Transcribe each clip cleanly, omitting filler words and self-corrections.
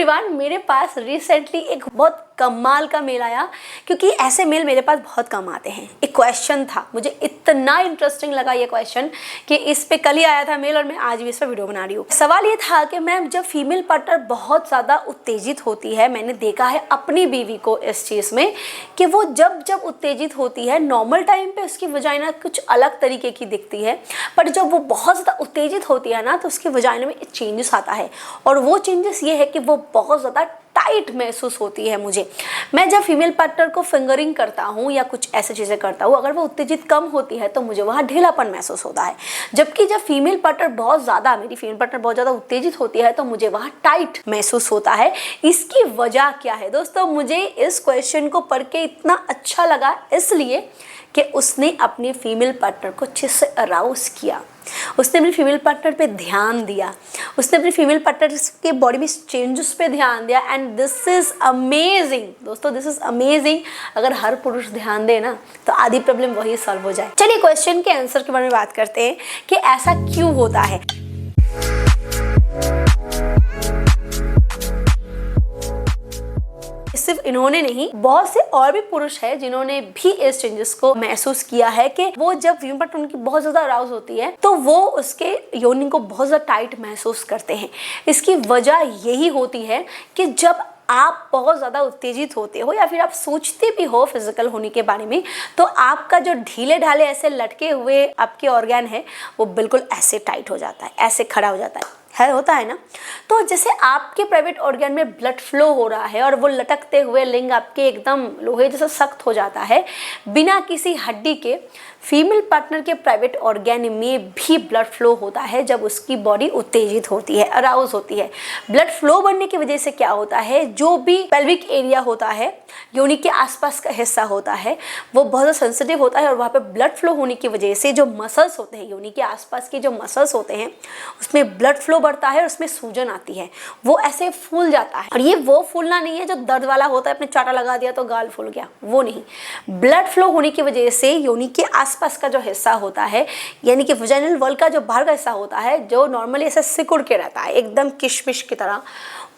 Everyone, मेरे पास recently एक बहुत कमाल का मेल आया, क्योंकि ऐसे मेल मेरे पास बहुत कम आते हैं। एक क्वेश्चन था, मुझे इतना इंटरेस्टिंग लगा ये क्वेश्चन कि इस पे कल ही आया था मेल और मैं आज भी इस पर वीडियो बना रही हूँ। सवाल ये था कि मैम, जब फीमेल पार्टनर बहुत ज़्यादा उत्तेजित होती है, मैंने देखा है अपनी बीवी को इस चीज़ में कि वो जब जब उत्तेजित होती है, नॉर्मल टाइम पे उसकी वजाइना कुछ अलग तरीके की दिखती है, पर जब वो बहुत ज़्यादा उत्तेजित होती है ना, तो उसकी वजाइना में चेंजेस आता है। और वो चेंजेस ये है कि वो बहुत ज़्यादा टाइट महसूस होती है मुझे। मैं जब फीमेल पार्टनर को फिंगरिंग करता हूँ या कुछ ऐसी चीज़ें करता हूँ, अगर वो उत्तेजित कम होती है तो मुझे वहाँ ढीलापन महसूस होता है। जबकि जब मेरी फीमेल पार्टनर बहुत ज़्यादा उत्तेजित होती है तो मुझे वहाँ टाइट महसूस होता है। इसकी वजह क्या है दोस्तों? मुझे इस क्वेश्चन को पढ़ के इतना अच्छा लगा, इसलिए कि उसने अपनी फीमेल पार्टनर को अच्छे से अराउज किया, उसने अपनी फीमेल पार्टनर पे ध्यान दिया, उसने अपनी फीमेल पार्टनर के बॉडी में चेंजेस पे ध्यान दिया। एंड दिस इज़ अमेजिंग दोस्तों, दिस इज़ अमेजिंग। अगर हर पुरुष ध्यान दे ना, तो आधी प्रॉब्लम वही सॉल्व हो जाए। चलिए क्वेश्चन के आंसर के बारे में बात करते हैं कि ऐसा क्यों होता है। सिर्फ इन्होंने नहीं, बहुत से और भी पुरुष हैं जिन्होंने भी इस चेंजेस को महसूस किया है कि वो जब फीमेल पार्टनर उनकी बहुत ज्यादा अराउज होती है तो वो उसके योनि को बहुत ज्यादा टाइट महसूस करते हैं। इसकी वजह यही होती है कि जब आप बहुत ज़्यादा उत्तेजित होते हो या फिर आप सोचते भी हो फिजिकल होने के बारे में, तो आपका जो ढीले ढाले ऐसे लटके हुए आपके ऑर्गन है वो बिल्कुल ऐसे टाइट हो जाता है, ऐसे खड़ा हो जाता है होता है ना। तो जैसे आपके प्राइवेट ऑर्गन में ब्लड फ्लो हो रहा है और वो लटकते हुए लिंग आपके एकदम लोहे जैसा सख्त हो जाता है, बिना किसी हड्डी के फीमेल पार्टनर के प्राइवेट ऑर्गन में भी ब्लड फ्लो होता है जब उसकी बॉडी उत्तेजित होती है, अराउज होती है। ब्लड फ्लो बढ़ने की वजह से क्या होता है, जो भी पेल्विक एरिया होता है, योनि के आसपास का हिस्सा होता है, वो बहुत ज़्यादा सेंसिटिव होता है और वहाँ पे ब्लड फ्लो होने की वजह से जो मसल्स होते हैं, योनि के आसपास के जो मसल्स होते हैं, उसमें ब्लड फ्लो बढ़ता है और उसमें सूजन आती है, वो ऐसे फूल जाता है। और ये वो फूलना नहीं है जो दर्द वाला होता है, अपने चाटा लगा दिया तो गाल फूल गया, वो नहीं। ब्लड फ्लो होने की वजह से योनि के आसपास का जो हिस्सा होता है, यानी कि वजाइनल वॉल का जो बाहर का हिस्सा होता है, जो नॉर्मली ऐसे सिकुड़ के रहता है एकदम किशमिश की तरह,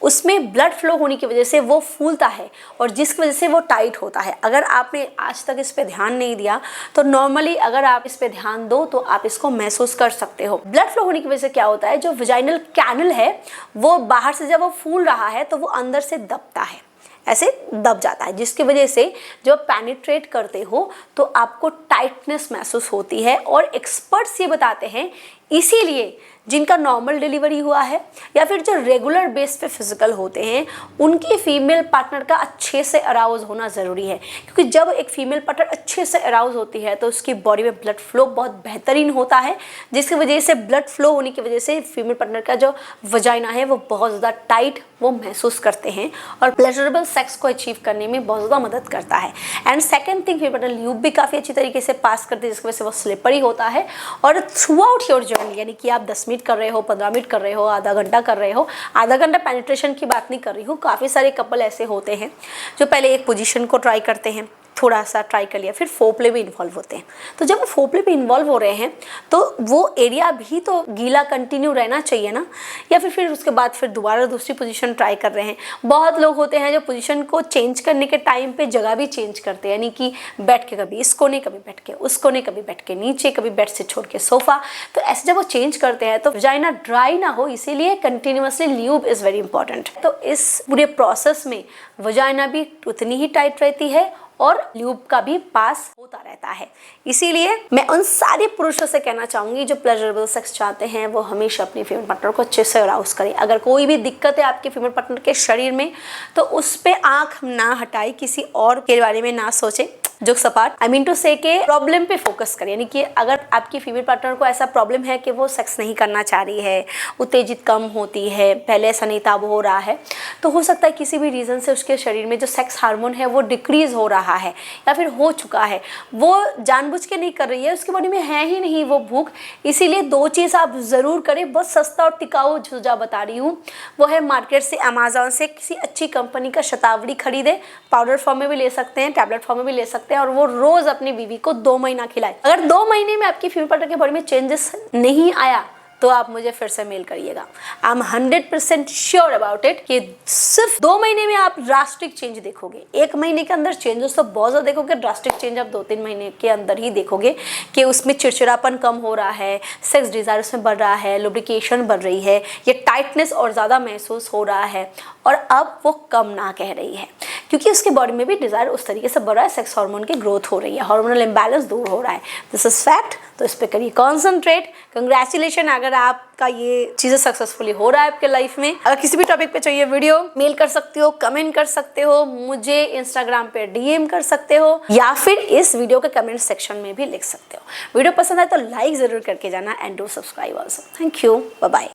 उसमें ब्लड फ्लो होने की वजह से वो फूलता है और जिसकी वजह से वो टाइट होता है। अगर आपने आज तक इस पे ध्यान नहीं दिया तो नॉर्मली अगर आप इस पे ध्यान दो तो आप इसको महसूस कर सकते हो। ब्लड फ्लो होने की वजह से क्या होता है, जो वजाइनल कैनल है वो बाहर से जब वो फूल रहा है तो वो अंदर से दबता है, ऐसे दब जाता है, जिसकी वजह से जब पेनिट्रेट करते हो तो आपको टाइटनेस महसूस होती है। और एक्सपर्ट्स ये बताते हैं, इसीलिए जिनका नॉर्मल डिलीवरी हुआ है या फिर जो रेगुलर बेस पे फिजिकल होते हैं, उनकी फीमेल पार्टनर का अच्छे से अराउज होना ज़रूरी है। क्योंकि जब एक फीमेल पार्टनर अच्छे से अराउज होती है तो उसकी बॉडी में ब्लड फ्लो बहुत बेहतरीन होता है, जिसकी वजह से ब्लड फ्लो होने की वजह से फीमेल पार्टनर का जो वजाइना है वो बहुत ज़्यादा टाइट वो महसूस करते हैं और प्लेजरेबल सेक्स को अचीव करने में बहुत ज़्यादा मदद करता है। And second thing, female partner lube भी काफ़ी अच्छी तरीके से पास करते हैं, जिसकी वजह से वो स्लिपरी होता है। और थ्रू आउट योर जर्नी, यानी कि आप 10 मिनट कर रहे हो, 15 मिनट कर रहे हो, आधा घंटा कर रहे हो, आधा घंटा पेनिट्रेशन की बात नहीं कर रही हूँ, काफ़ी सारे कपल ऐसे होते हैं जो पहले एक पोजीशन को ट्राई करते हैं, थोड़ा सा ट्राई कर लिया, फिर फोरप्ले में इन्वॉल्व होते हैं। तो जब वो फोरप्ले में इन्वॉल्व हो रहे हैं तो वो एरिया भी तो गीला कंटिन्यू रहना चाहिए ना, या फिर उसके बाद फिर दोबारा दूसरी पोजीशन ट्राई कर रहे हैं। बहुत लोग होते हैं जो पोजीशन को चेंज करने के टाइम पे जगह भी चेंज करते हैं, यानी कि बैठ के कभी इस कोने, कभी बैठ के उस कोने, कभी बैठ के नीचे, कभी बेड से छोड़ के सोफा। तो ऐसे जब वो चेंज करते हैं तो वजाइना ड्राई ना हो, इसीलिए continuously lube is very important. तो इस पूरे प्रोसेस में वजाइना भी उतनी ही टाइट रहती है और ल्यूब का भी पास होता रहता है। इसीलिए मैं उन सारे पुरुषों से कहना चाहूँगी जो प्लेजरेबल सेक्स चाहते हैं, वो हमेशा अपनी फीमेल पार्टनर को अच्छे से अराउज करें। अगर कोई भी दिक्कत है आपके फीमेल पार्टनर के शरीर में तो उस पर आँख ना हटाए, किसी और के बारे में ना सोचें, जो सपाट आई मीन टू से के प्रॉब्लम पे फोकस करें। यानी कि अगर आपकी फीमेल पार्टनर को ऐसा प्रॉब्लम है कि वो सेक्स नहीं करना चाह रही है, उत्तेजित कम होती है, पहले ऐसा नहीं था, वो हो रहा है, तो हो सकता है किसी भी रीज़न से उसके शरीर में जो सेक्स हार्मोन है वो डिक्रीज़ हो रहा है या फिर हो चुका है, वो जानबूझ के नहीं कर रही है, उसकी बॉडी में है ही नहीं वो भूख। इसीलिए 2 चीज़ आप ज़रूर करें, बहुत सस्ता और टिकाऊ सुझाव बता रही हूँ, वो है मार्केट से, अमेज़ॉन से किसी अच्छी कंपनी का शतावरी खरीदें, पाउडर फॉर्म में भी ले सकते हैं, टैबलेट फॉर्म में भी ले सकते हैं, और वो रोज अपनी बीवी को 2 महीना खिलाए। अगर 2 महीने में आपकी फीमेल पार्टनर के बॉडी में चेंजेस नहीं आया तो आप मुझे फिर से मेल करिएगा। I am 100% sure about it कि सिर्फ 2 महीने में आप ड्रास्टिक चेंज देखोगे। 1 महीने के अंदर चेंजेस तो बहुत ज़्यादा देखोगे, ड्रास्टिक चेंज आप 2-3 महीने के अंदर ही देखोगे कि उसमें चिड़चिड़ापन कम हो रहा है, सेक्स डिज़ायर उसमें बढ़ रहा है, लुब्रिकेशन बढ़ रही है, ये टाइटनेस और ज़्यादा महसूस हो रहा है और अब वो कम ना कह रही है, क्योंकि उसके बॉडी में भी डिज़ायर उस तरीके से बढ़ रहा है, सेक्स हार्मोन की ग्रोथ हो रही है, हार्मोनल इम्बैलेंस दूर हो रहा है। This is fact. तो इस पर करिए कॉन्सेंट्रेट। कंग्रेचुलेशन अगर आपका ये चीज़ें सक्सेसफुली हो रहा है आपके लाइफ में। अगर किसी भी टॉपिक पे चाहिए वीडियो, मेल कर सकते हो, कमेंट कर सकते हो, मुझे इंस्टाग्राम पे DM कर सकते हो या फिर इस वीडियो के कमेंट सेक्शन में भी लिख सकते हो। वीडियो पसंद आए तो लाइक ज़रूर करके जाना and do subscribe also. Thank you, bye bye.